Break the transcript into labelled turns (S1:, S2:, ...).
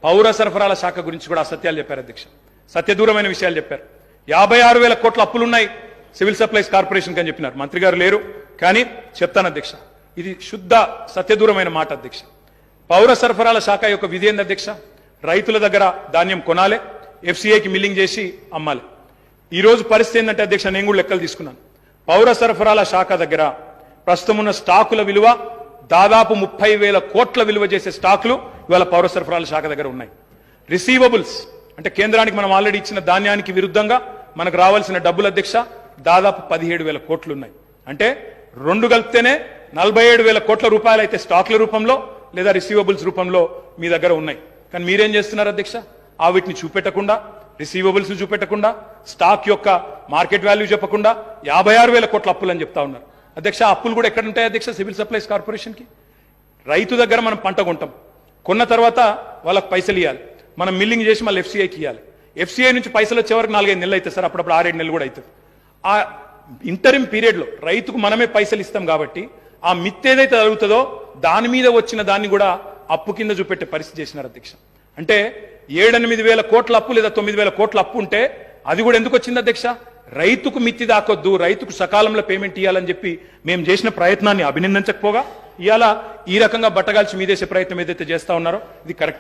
S1: పౌర సరఫరాల శాఖ గురించి కూడా అసత్యాలు చెప్పారు అధ్యక్ష. సత్యదూరమైన విషయాలు చెప్పారు. 56,000 కోట్ల అప్పులున్నాయి సివిల్ సప్లైస్ కార్పొరేషన్ అని చెప్పినారు. మంత్రి గారు లేరు కానీ చెప్తాను అధ్యక్ష, ఇది శుద్ధ సత్యదూరమైన మాట అధ్యక్ష. పౌర సరఫరాల శాఖ యొక్క విధి ఏంది అధ్యక్ష? రైతుల దగ్గర ధాన్యం కొనాలి, ఎఫ్సీఐకి మిల్లింగ్ చేసి అమ్మాలి. ఈ రోజు పరిస్థితి ఏంటంటే అధ్యక్ష, నేను కూడా లెక్కలు తీసుకున్నాను. పౌర సరఫరాల శాఖ దగ్గర ప్రస్తుతం ఉన్న స్టాకుల విలువ దాదాపు 30,000 కోట్ల విలువ చేసే స్టాకులు ఇవాళ పౌర సరఫరాల శాఖ దగ్గర ఉన్నాయి. రిసీవబుల్స్ అంటే కేంద్రానికి మనం ఆల్రెడీ ఇచ్చిన ధాన్యానికి విరుద్ధంగా మనకు రావాల్సిన డబ్బులు అధ్యక్ష దాదాపు 17,000 కోట్లు ఉన్నాయి. అంటే రెండు కలిపితేనే 47,000 కోట్ల రూపాయలు అయితే స్టాకుల రూపంలో లేదా రిసీవబుల్స్ రూపంలో మీ దగ్గర ఉన్నాయి. కానీ మీరేం చేస్తున్నారు అధ్యక్ష? ఆ వీటిని చూపెట్టకుండా, రిసీవబుల్స్ చూపెట్టకుండా, స్టాక్ యొక్క మార్కెట్ వాల్యూ చెప్పకుండా 56,000 కోట్ల అప్పులు అని చెప్తా ఉన్నారు అధ్యక్ష. అప్పులు కూడా ఎక్కడ ఉంటాయి అధ్యక్ష? సివిల్ సప్లైస్ కార్పొరేషన్కి. రైతు దగ్గర మనం పంట కొంటాం, కొన్న తర్వాత వాళ్ళకి పైసలు ఇవ్వాలి, మనం మిల్లింగ్ చేసి మళ్ళీ ఎఫ్సీఐకి ఇవ్వాలి. ఎఫ్సీఐ నుంచి పైసలు వచ్చే వరకు 4-5 నెలలు అవుతుంది సార్, అప్పుడప్పుడు 6-7 నెలలు కూడా అవుతుంది. ఆ ఇంటరిమ్ పీరియడ్లో రైతుకు మనమే పైసలు ఇస్తాం కాబట్టి ఆ మిత్ ఏదైతే జరుగుతుందో దాని మీద వచ్చిన దాన్ని కూడా అప్పు కింద చూపెట్టే పరిస్థితి చేసినారు అధ్యక్ష. అంటే 7-8 కోట్ల అప్పు లేదా 9,000 కోట్ల అప్పు ఉంటే అది కూడా ఎందుకు వచ్చింది అధ్యక్ష? రైతుకు మిత్తి దాకొద్దు, రైతుకు సకాలంలో పేమెంట్ ఇవ్వాలని చెప్పి మేము చేసిన ప్రయత్నాన్ని అభినందించకపోగా ఇవాళ ఈ రకంగా బట్టగాల్చి మీదేసే ప్రయత్నం ఏదైతే చేస్తా ఉన్నారో ఇది కరెక్ట్.